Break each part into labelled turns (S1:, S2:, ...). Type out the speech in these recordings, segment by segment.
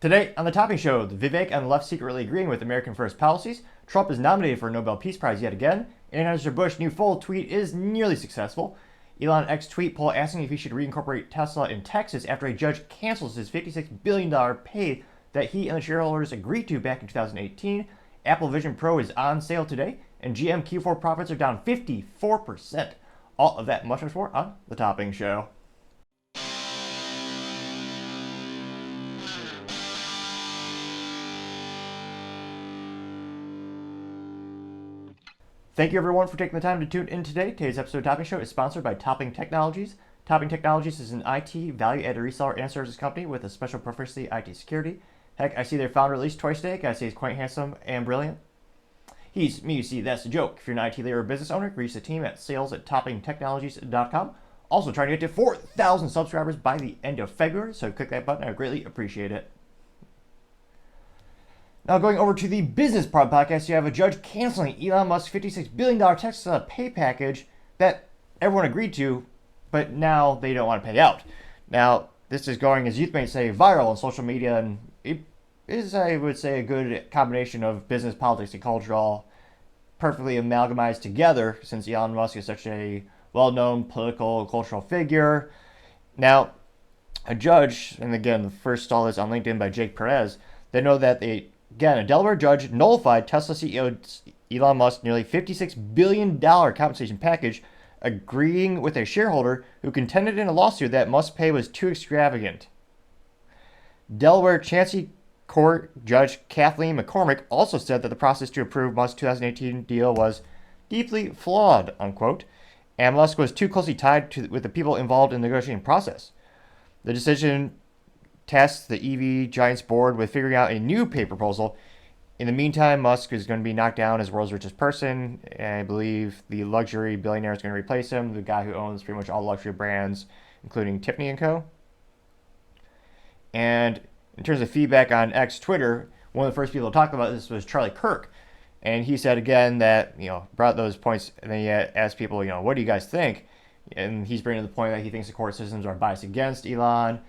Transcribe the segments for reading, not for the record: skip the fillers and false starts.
S1: Today on the Topping Show, the Vivek and the left secretly agreeing with American First policies, Trump is nominated for a Nobel Peace Prize yet again, and Anheuser-Busch new full tweet is nearly successful. Elon X tweet poll asking if he should reincorporate Tesla in Texas after a judge cancels his $56 billion pay that he and the shareholders agreed to back in 2018. Apple Vision Pro is on sale today, and GM Q4 profits are down 54%. All of that much more on the Topping Show. Thank you everyone for taking the time to tune in today. Today's episode of Topping Show is sponsored by Topping Technologies. Topping Technologies is an IT value-added reseller and services company with a special proficiency in IT security. Heck, I see their founder at least twice a day. Gotta say he's quite handsome and brilliant. He's me, you see, that's the joke. If you're an IT leader or business owner, reach the team at sales@toppingtechnologies.com. Also trying to get to 4,000 subscribers by the end of February, so click that button. I would greatly appreciate it. Now going over to the business part podcast, you have a judge canceling Elon Musk's $56 billion Tesla pay package that everyone agreed to, but now they don't want to pay out. Now, this is going, as youth may say, viral on social media, and it is, I would say, a good combination of business, politics, and culture all perfectly amalgamized together, since Elon Musk is such a well-known political and cultural figure. Now, a judge, and again, the first stall is on LinkedIn by Jake Perez, they know that a Delaware judge nullified Tesla CEO Elon Musk's nearly $56 billion compensation package, agreeing with a shareholder who contended in a lawsuit that Musk's pay was too extravagant. Delaware Chancery Court Judge Kathleen McCormick also said that the process to approve Musk's 2018 deal was deeply flawed, unquote, and Musk was too closely tied with the people involved in the negotiating process. The decision tasked the EV giant's board with figuring out a new pay proposal. In the meantime, Musk is going to be knocked down as the world's richest person, and I believe the luxury billionaire is going to replace him, the guy who owns pretty much all luxury brands, including Tiffany & Co. And in terms of feedback on X Twitter, one of the first people to talk about this was Charlie Kirk, and he said again that, brought those points, and then he asked people, what do you guys think? And he's bringing to the point that he thinks the court systems are biased against Elon,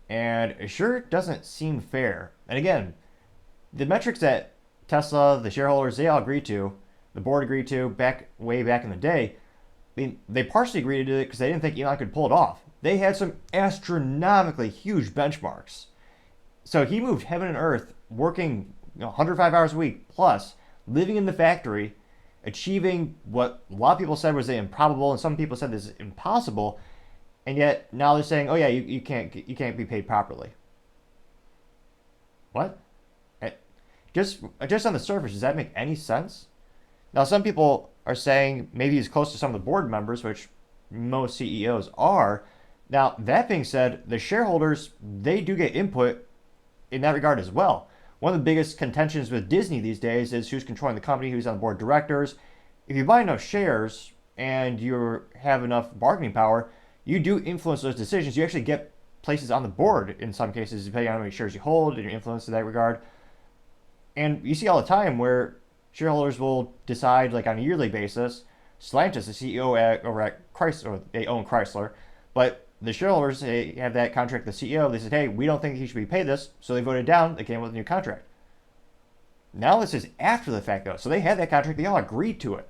S1: and it sure doesn't seem fair. And again, the metrics that Tesla, the shareholders, they all agreed to, the board agreed to way back in the day, they partially agreed to it because they didn't think Elon could pull it off. They had some astronomically huge benchmarks. So he moved heaven and earth, working 105 hours a week plus, living in the factory, achieving what a lot of people said was improbable, and some people said this is impossible. And yet now they're saying, oh yeah, you can't be paid properly. What? Just on the surface, does that make any sense? Now some people are saying maybe he's close to some of the board members, which most CEOs are. Now that being said, the shareholders, they do get input in that regard as well. One of the biggest contentions with Disney these days is who's controlling the company, who's on the board of directors. If you buy enough shares and you have enough bargaining power, you do influence those decisions. You actually get places on the board in some cases, depending on how many shares you hold and your influence in that regard. And you see all the time where shareholders will decide, like on a yearly basis, Stellantis, the CEO over at Chrysler, they own Chrysler, but the shareholders, they have that contract with the CEO. They said, hey, we don't think he should be paid this, so they voted down. They came with a new contract. Now this is after the fact, though. So they had that contract. They all agreed to it.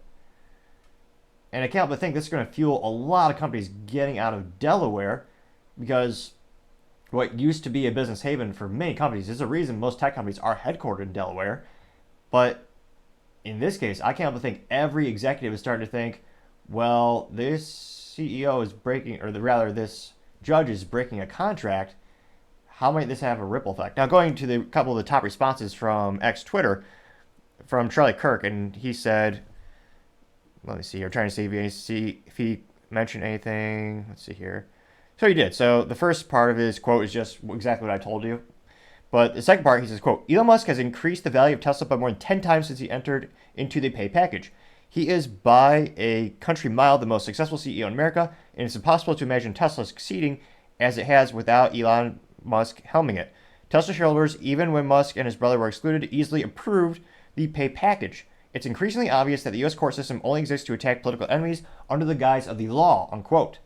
S1: And I can't but think this is going to fuel a lot of companies getting out of Delaware, because what used to be a business haven for many companies is a reason most tech companies are headquartered in Delaware. But in this case, I can't but think every executive is starting to think, well, this CEO is breaking, or rather this judge is breaking a contract. How might this have a ripple effect? Now going to the couple of the top responses from X Twitter, from Charlie Kirk, and he said, let me see here. I'm trying to see if he mentioned anything. Let's see here. So he did. So the first part of his quote is just exactly what I told you. But the second part, he says, quote, Elon Musk has increased the value of Tesla by more than 10 times since he entered into the pay package. He is by a country mile the most successful CEO in America, and it's impossible to imagine Tesla succeeding as it has without Elon Musk helming it. Tesla shareholders, even when Musk and his brother were excluded, easily approved the pay package. It's increasingly obvious that the U.S. court system only exists to attack political enemies under the guise of the law, unquote.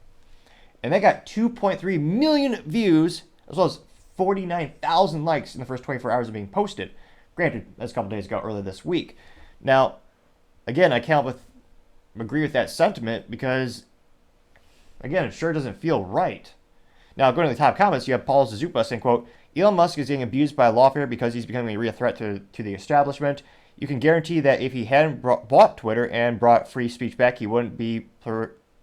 S1: And that got 2.3 million views, as well as 49,000 likes in the first 24 hours of being posted. Granted, that's a couple days ago, earlier this week. Now, again, I can't agree with that sentiment because, again, it sure doesn't feel right. Now, going to the top comments, you have Paul Zazupa saying, quote, Elon Musk is getting abused by lawfare because he's becoming a real threat to the establishment. You can guarantee that if he hadn't bought Twitter and brought free speech back, he wouldn't be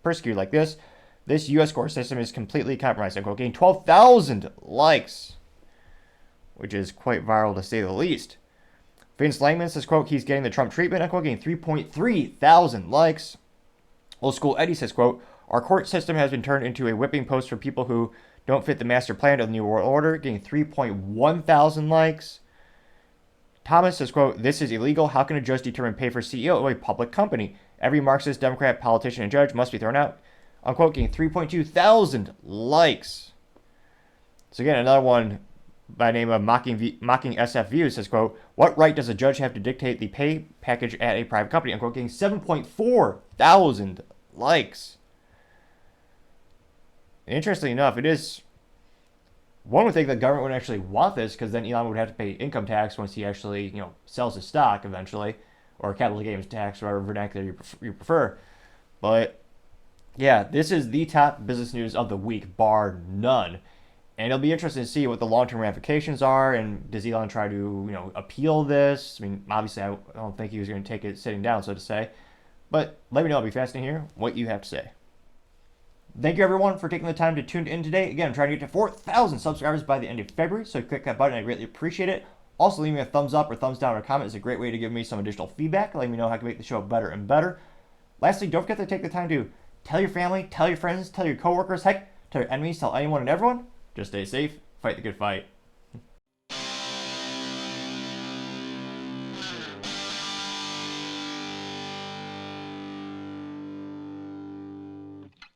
S1: persecuted like this. This U.S. court system is completely compromised. Unquote, getting 12,000 likes, which is quite viral to say the least. Vince Langman says, quote, he's getting the Trump treatment. Unquote, getting 3.3 thousand likes. Old School Eddie says, quote, our court system has been turned into a whipping post for people who don't fit the master plan of the New World Order, getting 3.1 thousand likes. Thomas says, quote, this is illegal. How can a judge determine pay for CEO of a public company? Every Marxist, Democrat, politician, and judge must be thrown out. Unquote, getting 3.2 thousand likes. So again, another one by the name of Mocking SF Views says, quote, what right does a judge have to dictate the pay package at a private company? Unquote, getting 7.4 thousand likes. Interestingly enough, it is, one would think the government would actually want this because then Elon would have to pay income tax once he actually, sells his stock eventually, or capital gains tax, whatever vernacular you prefer. But yeah, this is the top business news of the week, bar none. And it'll be interesting to see what the long-term ramifications are, and does Elon try to, appeal this? I mean, obviously, I don't think he was going to take it sitting down, so to say. But let me know. It'll be fascinating to hear what you have to say. Thank you, everyone, for taking the time to tune in today. Again, I'm trying to get to 4,000 subscribers by the end of February, so click that button. I greatly appreciate it. Also, leaving me a thumbs up or thumbs down or a comment is a great way to give me some additional feedback, letting me know how I can make the show better and better. Lastly, don't forget to take the time to tell your family, tell your friends, tell your coworkers, heck, tell your enemies, tell anyone and everyone. Just stay safe, fight the good fight.